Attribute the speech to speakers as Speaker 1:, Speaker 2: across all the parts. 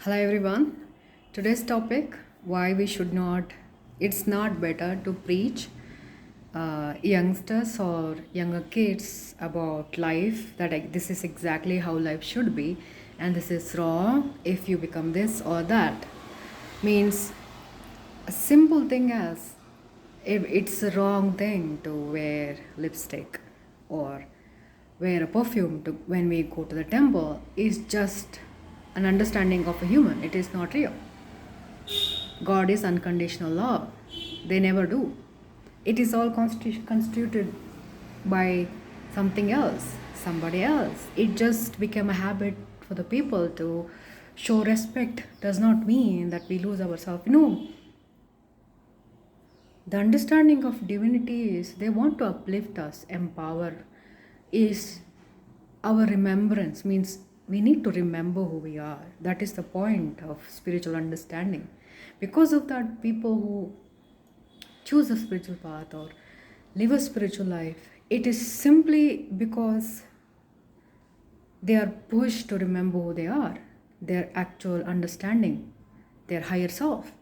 Speaker 1: Hello everyone. Today's topic why we should not it's not better to preach youngsters or younger kids about life that this is exactly how life should be and this is wrong if you become this or that means a simple thing as if it's a wrong thing to wear lipstick or wear a perfume to, when we go to the temple is just an understanding of a human. It is not real. God is unconditional love. They never do. It is all constituted by something else, somebody else. It just became a habit for the people to show respect. Does not mean that we lose ourselves. No, the understanding of divinity is they want to uplift us, empower, is our remembrance, means we need to remember who we are. That is the point of spiritual understanding. Because of that, people who choose a spiritual path or live a spiritual life, it is simply because they are pushed to remember who they are, their actual understanding, their higher self.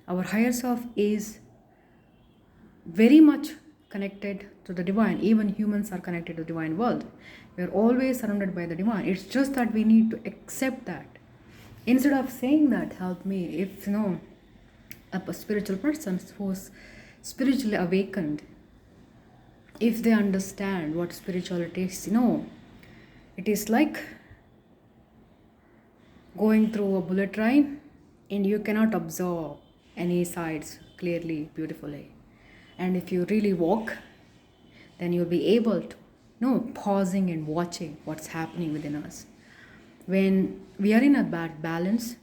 Speaker 1: Our higher self is very much connected to the divine. Even humans are connected to the divine world. We are always surrounded by the divine. It's just that we need to accept that. Instead of saying that, help me, if a spiritual person who's spiritually awakened, if they understand what spirituality is, it is like going through a bullet train and you cannot observe any sides clearly, beautifully. And if you really walk, then you'll be able to pausing and watching what's happening within us. When we are in a bad balance,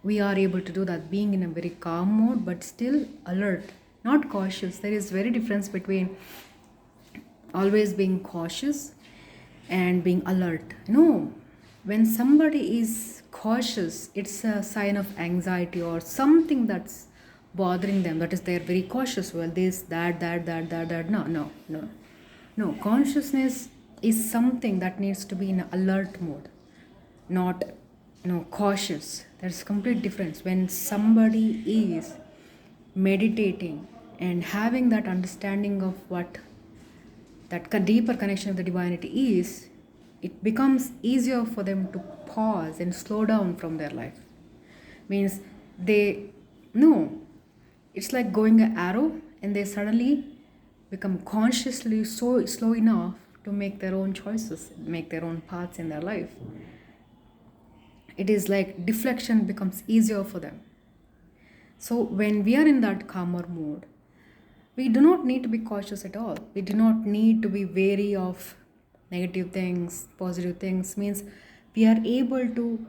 Speaker 1: we are able to do that, being in a very calm mode but still alert, not cautious. There is very difference between always being cautious and being alert. When somebody is cautious, it's a sign of anxiety or something that's bothering them, that is they're very cautious. Well, this that no, consciousness is something that needs to be in alert mode, not cautious. There's complete difference. When somebody is meditating and having that understanding of what that deeper connection of the divinity is, it becomes easier for them to pause and slow down from their life. Means they know it's like going an arrow and they suddenly become consciously so slow enough to make their own choices, make their own paths in their life. It is like deflection becomes easier for them. So when we are in that calmer mode, we do not need to be cautious at all. We do not need to be wary of negative things, positive things. Means we are able to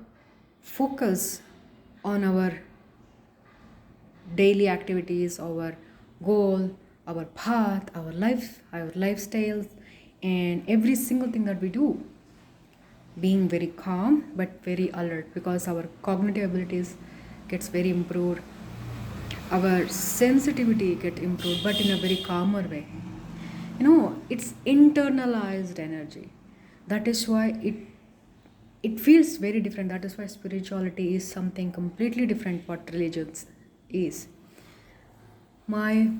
Speaker 1: focus on our daily activities, our goal, our path, our life, our lifestyles, and every single thing that we do, being very calm but very alert, because our cognitive abilities gets very improved, our sensitivity get improved, but in a very calmer way. It's internalized energy. That is why it feels very different. That is why spirituality is something completely different what religions is. My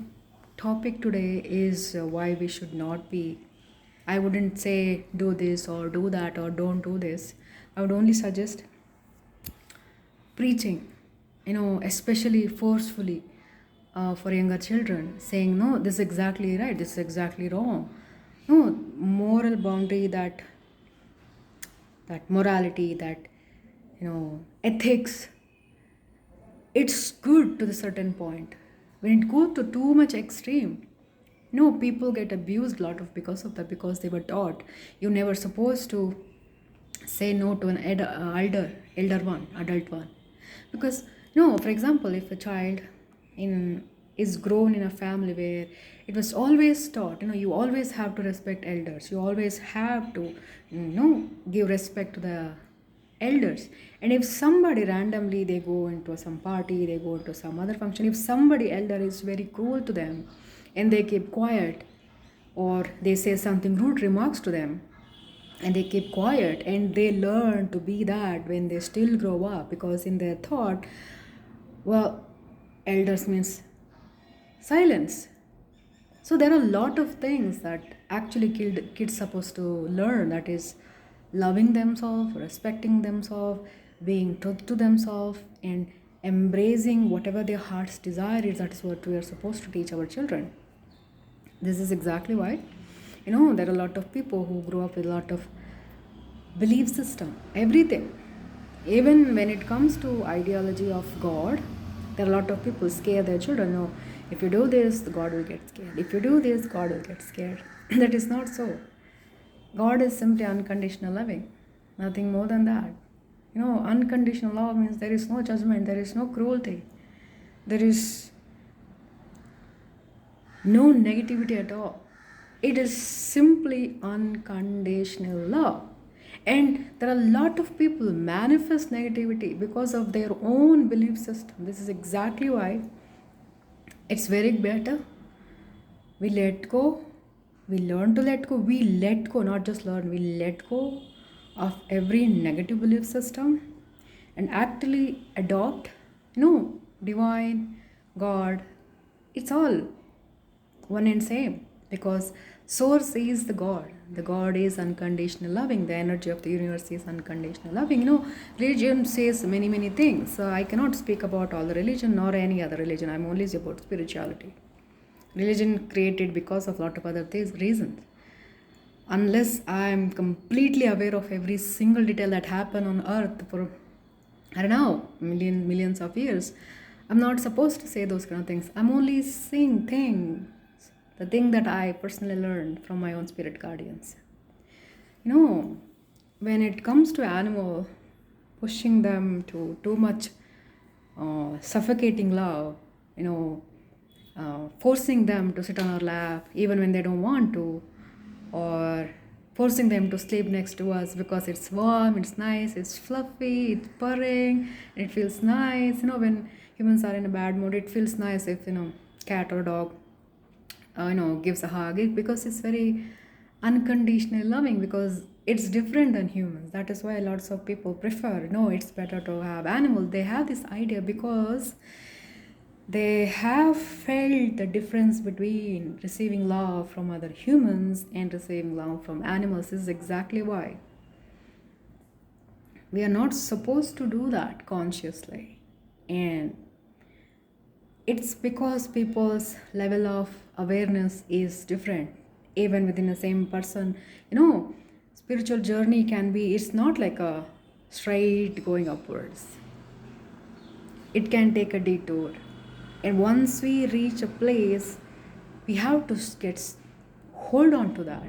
Speaker 1: topic today is why we should not be. I wouldn't say do this or do that or don't do this. I would only suggest preaching, especially forcefully for younger children, saying, no, this is exactly right, this is exactly wrong. No, moral boundary, that morality, that, ethics, it's good to the certain point. When it goes to too much extreme, people get abused a lot of because of that, because they were taught you never supposed to say no to an elder one, adult one. Because for example, if a child in is grown in a family where it was always taught, you always have to respect elders, you always have to give respect to the elders. And if somebody randomly, they go into some party, they go into some other function, if somebody elder is very cruel to them and they keep quiet or they say something rude remarks to them, and they keep quiet, and they learn to be that when they still grow up, because in their thought, well, elders means silence. So there are a lot of things that actually kids supposed to learn, that is loving themselves, respecting themselves, being true to themselves, and embracing whatever their heart's desire is. That is what we are supposed to teach our children. This is exactly why, there are a lot of people who grow up with a lot of belief system, everything. Even when it comes to ideology of God, there are a lot of people scare their children. No, if you do this, God will get scared. If you do this, God will get scared. That is not so. God is simply unconditional loving, nothing more than that. Unconditional love means there is no judgment, there is no cruelty, there is no negativity at all. It is simply unconditional love. And there are a lot of people manifest negativity because of their own belief system. This is exactly why it's very better we let go, we learn to let go, we let go, not just learn, we let go of every negative belief system and actually adopt, divine, God. It's all one and same, because source is the God is unconditional loving, the energy of the universe is unconditional loving. Religion says many things, so I cannot speak about all the religion nor any other religion. I'm only about spirituality. Religion created because of a lot of other reasons. Unless I'm completely aware of every single detail that happened on earth for, I don't know, millions of years, I'm not supposed to say those kind of things. I'm only saying things, the thing that I personally learned from my own spirit guardians. When it comes to animal, pushing them to too much suffocating love, forcing them to sit on our lap even when they don't want to, or forcing them to sleep next to us because it's warm, it's nice, it's fluffy, it's purring, it feels nice. When humans are in a bad mood, it feels nice if cat or dog gives a hug, because it's very unconditional loving, because it's different than humans. That is why lots of people prefer, it's better to have animals. They have this idea because they have felt the difference between receiving love from other humans and receiving love from animals. This is exactly why we are not supposed to do that consciously. And it's because people's level of awareness is different, even within the same person. Spiritual journey can be, it's not like a straight going upwards. It can take a detour. And once we reach a place, we have to hold on to that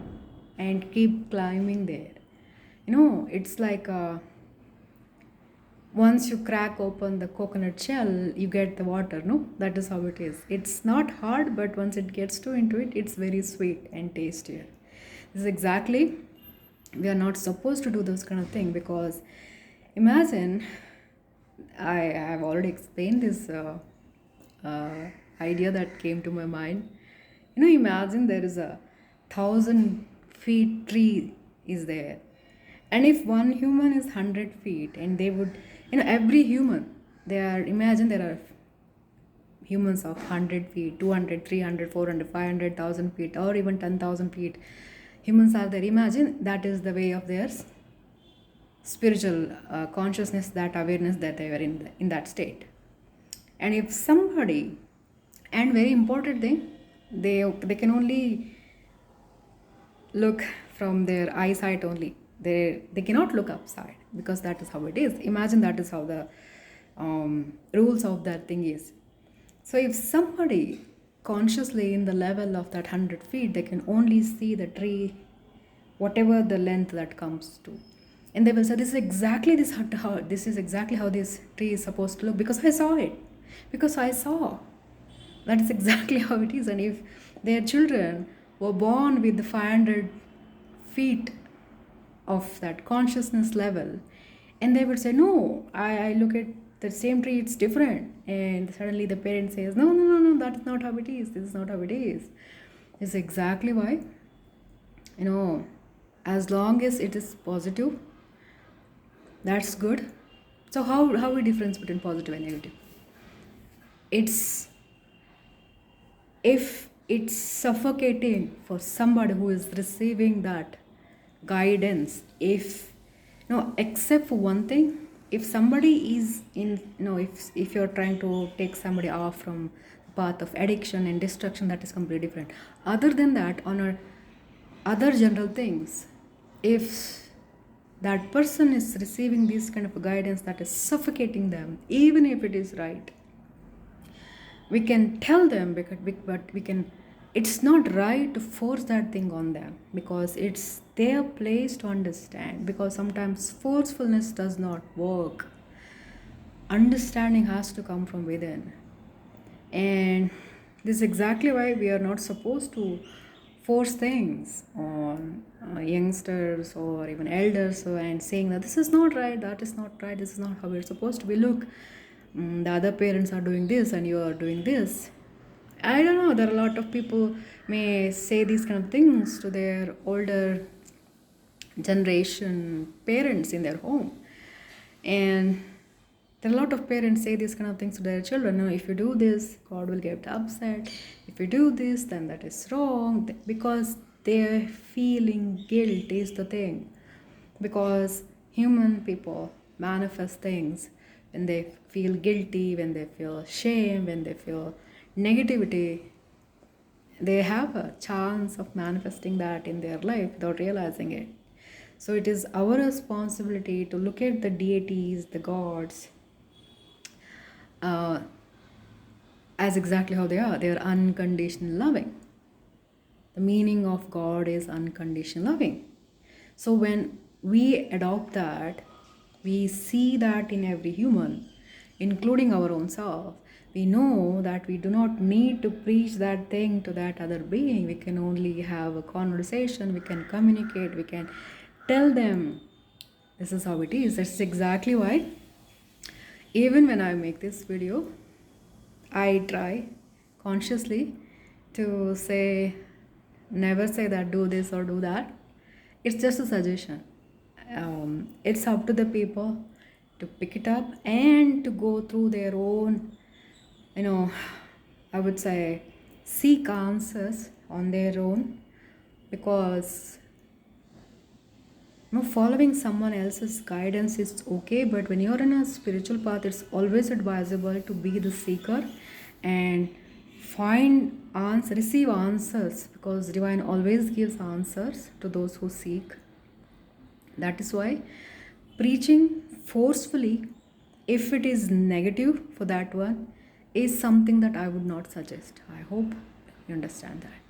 Speaker 1: and keep climbing there. It's like once you crack open the coconut shell, you get the water. No, that is how it is. It's not hard, but once it gets into it, it's very sweet and tastier. This is exactly, we are not supposed to do those kind of thing, because imagine, I have already explained this idea that came to my mind. Imagine there is a 1,000 feet tree is there, and if one human is 100 feet, and they would, every human, imagine there are humans of 100 feet, 200, 300, 400, 500,000 feet, or even 10,000 feet. Humans are there. Imagine that is the way of theirs spiritual consciousness, that awareness, that they were in that state. And if somebody, and very important thing, they can only look from their eyesight only. They cannot look upside, because that is how it is. Imagine that is how the rules of that thing is. So if somebody consciously in the level of that 100 feet, they can only see the tree, whatever the length that comes to, and they will say, this is exactly how this tree is supposed to look, because I saw it, because I saw that is exactly how it is. And if their children were born with the 500 feet of that consciousness level, and they would say, no, I look at the same tree, it's different, and suddenly the parent says, no, that's not how it is, this is not how it is. It's exactly why As long as it is positive, that's good. So how we difference between positive and negative? It's if it's suffocating for somebody who is receiving that guidance, if no, except for one thing, if somebody is in, if you're trying to take somebody off from the path of addiction and destruction, that is completely different. Other than that, on our other general things, if that person is receiving this kind of guidance that is suffocating them, even if it is right, we can tell them, but we can, it's not right to force that thing on them, because it's their place to understand, because sometimes forcefulness does not work. Understanding has to come from within. And this is exactly why we are not supposed to force things on youngsters or even elders, and saying that this is not right, that is not right, this is not how we're supposed to be. Look, the other parents are doing this and you are doing this. I don't know, there are a lot of people may say these kind of things to their older generation parents in their home. And there are a lot of parents say these kind of things to their children. No, if you do this, God will get upset. If you do this, then that is wrong. Because they're feeling guilt is the thing. Because human people manifest things when they feel guilty, when they feel shame, when they feel negativity. They have a chance of manifesting that in their life without realizing it. So it is our responsibility to look at the deities, the gods, uh, as exactly how they are. They are unconditional loving. The meaning of God is unconditional loving. So when we adopt that, we see that in every human, including our own self. We know that we do not need to preach that thing to that other being. We can only have a conversation, we can communicate, we can tell them this is how it is. That's exactly why even when I make this video, I try consciously to say, never say that do this or do that. It's just a suggestion. It's up to the people to pick it up and to go through their own, I would say, seek answers on their own, because following someone else's guidance is okay, but when you're in a spiritual path, it's always advisable to be the seeker and receive answers, because divine always gives answers to those who seek. That is why preaching forcefully, if it is negative for that one, is something that I would not suggest. I hope you understand that.